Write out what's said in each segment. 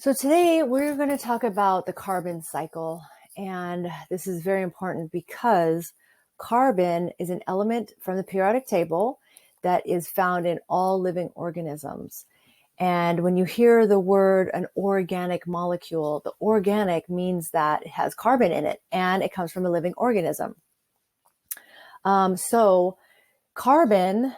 So today we're going to talk about the carbon cycle. And this is very important because carbon is an element from the periodic table that is found in all living organisms. And when you hear the word an organic molecule, the organic means that it has carbon in it and it comes from a living organism. So carbon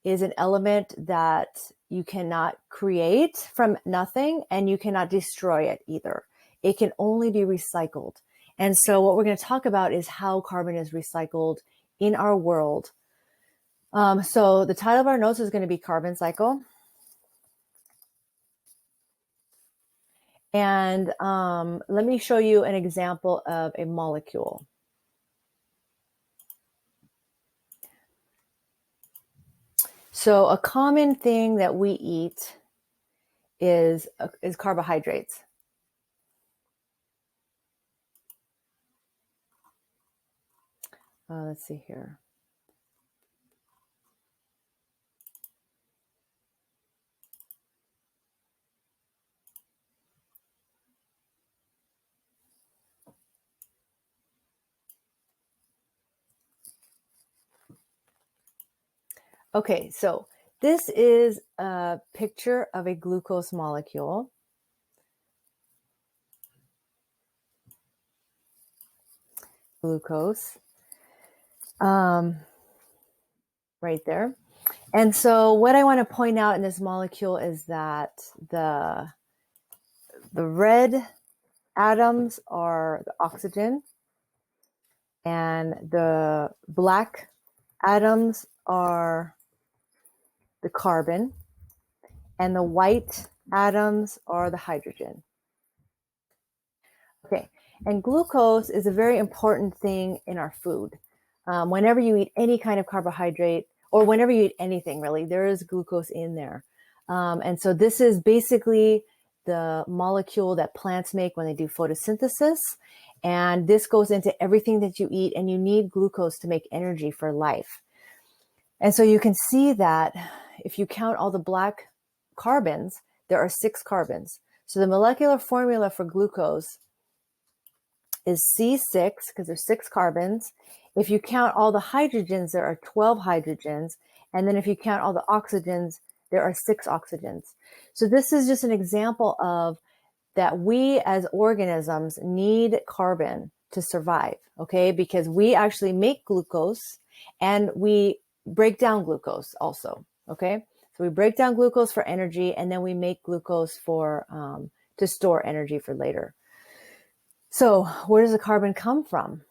is an element that you cannot create from nothing and you cannot destroy it either. It can only be recycled. And so what we're going to talk about is how carbon is recycled in our world. So the title of our notes is going to be Carbon Cycle. And let me show you an example of a molecule. So a common thing that we eat is carbohydrates. Let's see here. Okay, so this is a picture of a glucose molecule. Glucose, right there. And so what I want to point out in this molecule is that the red atoms are the oxygen and the black atoms are the carbon and the white atoms are the hydrogen. Okay, and glucose is a very important thing in our food. Whenever you eat any kind of carbohydrate, or whenever you eat anything really, there is glucose in there. And so this is basically the molecule that plants make when they do photosynthesis. And this goes into everything that you eat, and you need glucose to make energy for life. And so you can see that if you count all the black carbons, there are 6 carbons. So the molecular formula for glucose is C6 because there's 6 carbons. If you count all the hydrogens, there are 12 hydrogens. And then if you count all the oxygens, there are 6 oxygens. So this is just an example of that we as organisms need carbon to survive, okay? Because we actually make glucose and we break down glucose also, okay? So we break down glucose for energy and then we make glucose for to store energy for later. So where does the carbon come from?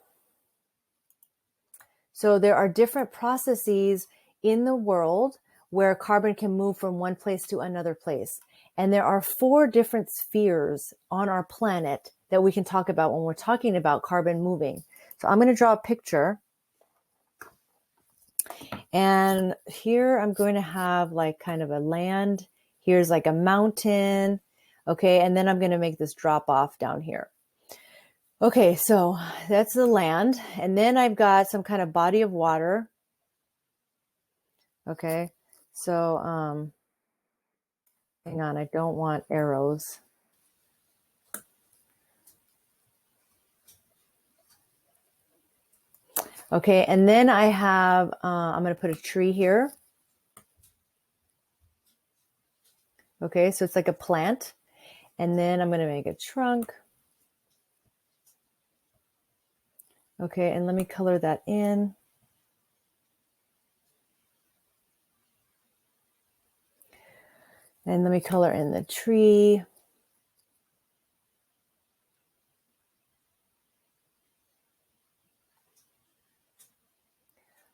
So there are different processes in the world where carbon can move from one place to another place. And there are 4 different spheres on our planet that we can talk about when we're talking about carbon moving. So I'm going to draw a picture. And here I'm going to have like kind of a land. Here's like a mountain. Okay. And then I'm going to make this drop off down here. Okay, so that's the land. And then I've got some kind of body of water. Okay, so hang on, I don't want arrows. Okay, and then I have, I'm going to put a tree here. Okay, so it's like a plant. And then I'm going to make a trunk. Okay, and let me color that in. And let me color in the tree.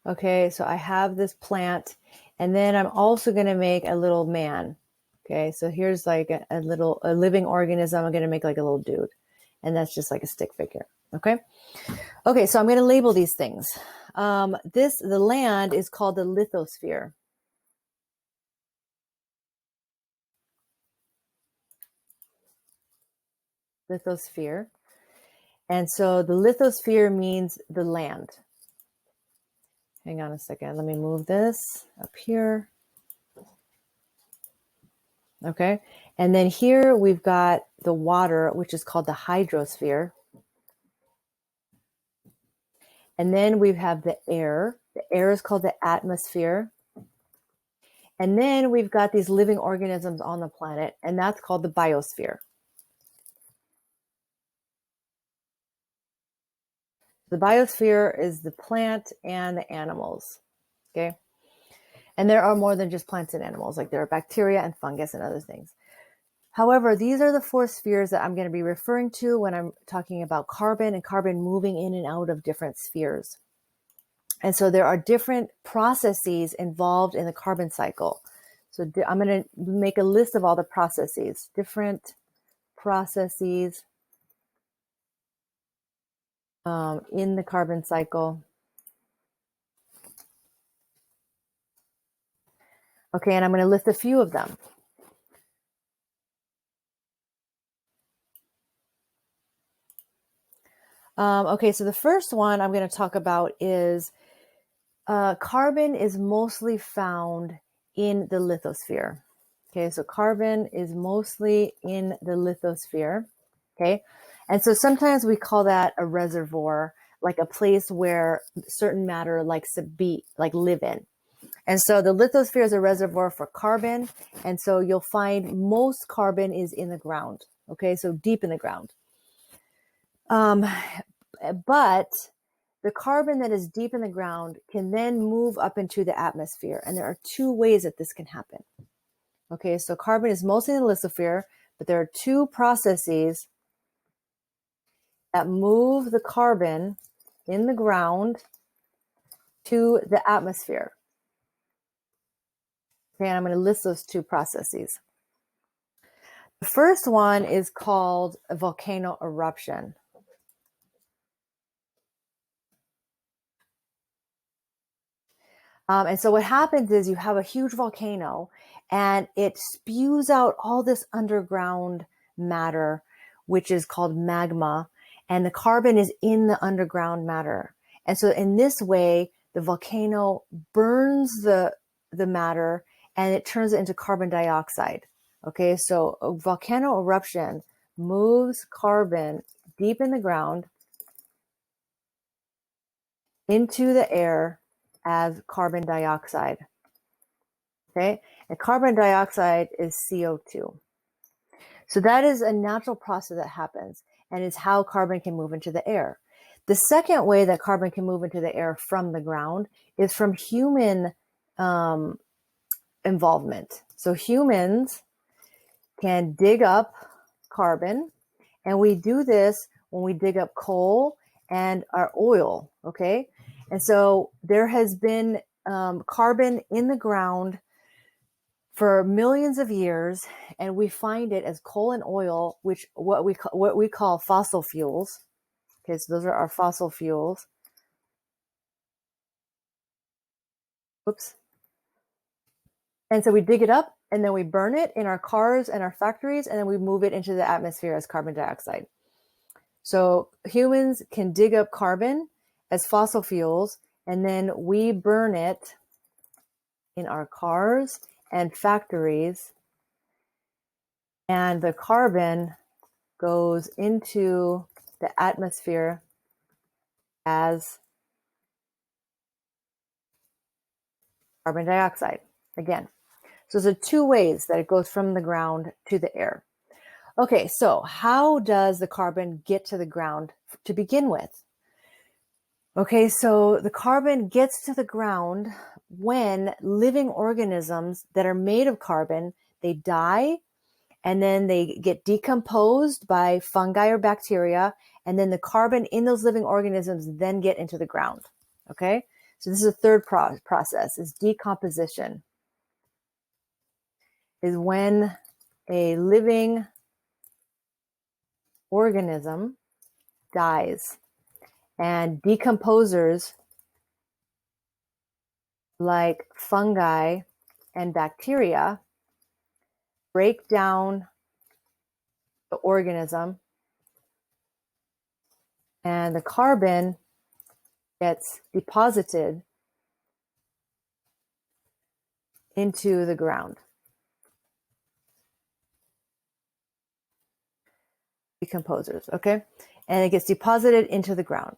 Okay, so I have this plant. And then I'm also going to make a little man. Okay, so here's like a living organism. I'm going to make like a little dude. And that's just like a stick figure. Okay. Okay, so I'm going to label these things. The land is called the lithosphere. Lithosphere. And so the lithosphere means the land. Hang on a second. Let me move this up here. Okay. And then here we've got the water, which is called the hydrosphere. And then we have the air. The air is called the atmosphere. And then we've got these living organisms on the planet, and that's called the biosphere. The biosphere is the plant and the animals. Okay. And there are more than just plants and animals, like there are bacteria and fungus and other things. However, these are the four spheres that I'm going to be referring to when I'm talking about carbon and carbon moving in and out of different spheres. And so there are different processes involved in the carbon cycle. So I'm going to make a list of all the processes, different processes in the carbon cycle. Okay, and I'm going to list a few of them. Okay, so the first one I'm going to talk about is carbon is mostly found in the lithosphere. Okay, so carbon is mostly in the lithosphere. Okay, and so sometimes we call that a reservoir, like a place where certain matter likes to be, like live in. And so the lithosphere is a reservoir for carbon. And so you'll find most carbon is in the ground. Okay, so deep in the ground. But the carbon that is deep in the ground can then move up into the atmosphere. And there are two ways that this can happen. Okay, so carbon is mostly in the lithosphere, but there are two processes that move the carbon in the ground to the atmosphere. Okay, and I'm going to list those two processes. The first one is called a volcano eruption. And so what happens is you have a huge volcano and it spews out all this underground matter, which is called magma, and the carbon is in the underground matter. And so in this way, the volcano burns the matter and it turns it into carbon dioxide. Okay, so a volcano eruption moves carbon deep in the ground into the air as carbon dioxide. Okay, and carbon dioxide is CO2. So that is a natural process that happens and is how carbon can move into the air. The second way that carbon can move into the air from the ground is from human involvement. So humans can dig up carbon, and we do this when we dig up coal and our oil. Okay, and so there has been carbon in the ground for millions of years, and we find it as coal and oil, which what we call fossil fuels. Okay, so those are our fossil fuels. Oops. And so we dig it up and then we burn it in our cars and our factories, and then we move it into the atmosphere as carbon dioxide. So humans can dig up carbon as fossil fuels, and then we burn it in our cars and factories, and the carbon goes into the atmosphere as carbon dioxide again. So there's two ways that it goes from the ground to the air. Okay, so how does the carbon get to the ground to begin with? Okay, so the carbon gets to the ground when living organisms that are made of carbon, they die, and then they get decomposed by fungi or bacteria, and then the carbon in those living organisms then get into the ground. Okay, so this is a third process, is decomposition. Is when a living organism dies, and decomposers like fungi and bacteria break down the organism, and the carbon gets deposited into the ground. decomposers, okay? And it gets deposited into the ground.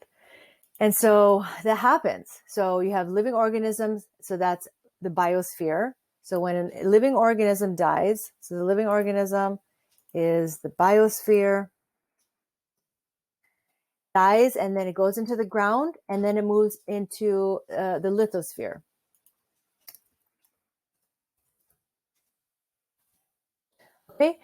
And so that happens. So you have living organisms. So that's the biosphere. So when a living organism dies, so the living organism is the biosphere, dies, and then it goes into the ground, and then it moves into the lithosphere. Okay,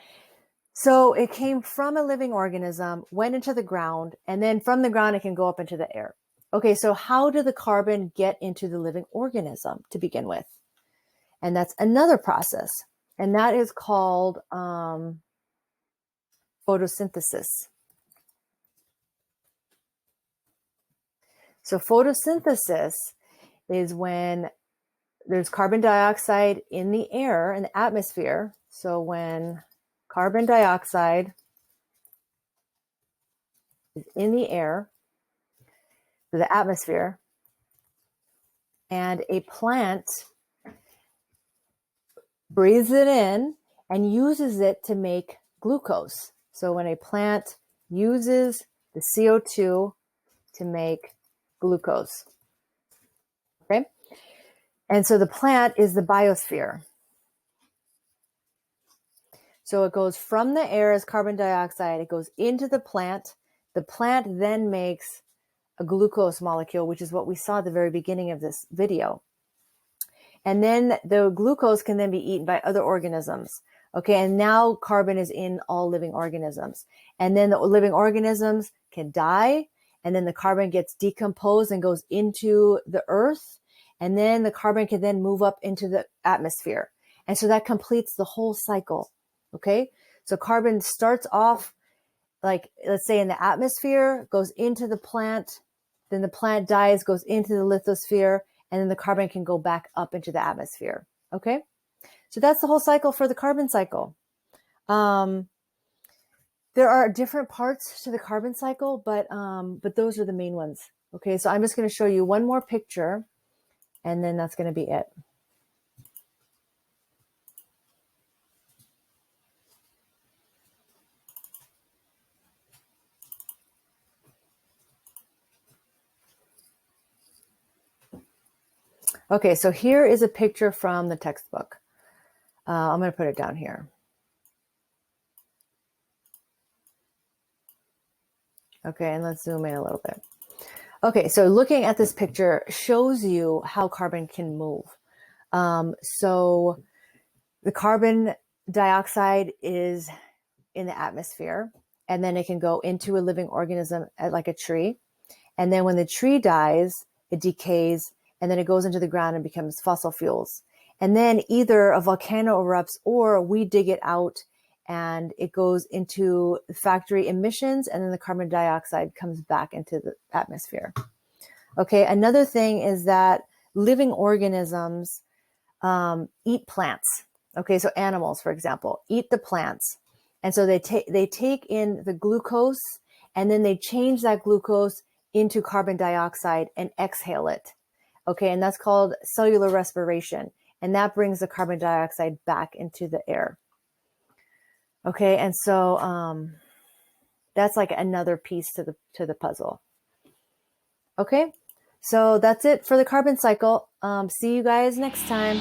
so it came from a living organism, went into the ground, and then from the ground, it can go up into the air. Okay, so how did the carbon get into the living organism to begin with? And that's another process, and that is called photosynthesis. So photosynthesis is when there's carbon dioxide in the air, in the atmosphere. So when carbon dioxide is in the air, the atmosphere, and a plant breathes it in and uses it to make glucose. So when a plant uses the CO2 to make glucose, okay? And so the plant is the biosphere. So it goes from the air as carbon dioxide, it goes into the plant. The plant then makes a glucose molecule, which is what we saw at the very beginning of this video. And then the glucose can then be eaten by other organisms. Okay, and now carbon is in all living organisms. And then the living organisms can die, and then the carbon gets decomposed and goes into the earth. And then the carbon can then move up into the atmosphere. And so that completes the whole cycle. Okay, so carbon starts off, like, let's say in the atmosphere, goes into the plant, then the plant dies, goes into the lithosphere, and then the carbon can go back up into the atmosphere. Okay, so that's the whole cycle for the carbon cycle. There are different parts to the carbon cycle, but those are the main ones. Okay, so I'm just going to show you one more picture, and then that's going to be it. Okay, so here is a picture from the textbook. I'm going to put it down here. Okay, and let's zoom in a little bit. Okay, so looking at this picture shows you how carbon can move. So the carbon dioxide is in the atmosphere, and then it can go into a living organism like a tree. And then when the tree dies, it decays, and then it goes into the ground and becomes fossil fuels. And then either a volcano erupts or we dig it out and it goes into factory emissions, and then the carbon dioxide comes back into the atmosphere. Okay, another thing is that living organisms eat plants. Okay, so animals, for example, eat the plants. And so they take in the glucose, and then they change that glucose into carbon dioxide and exhale it. Okay, and that's called cellular respiration. And that brings the carbon dioxide back into the air. Okay, and so that's like another piece to the puzzle. Okay, so that's it for the carbon cycle. See you guys next time.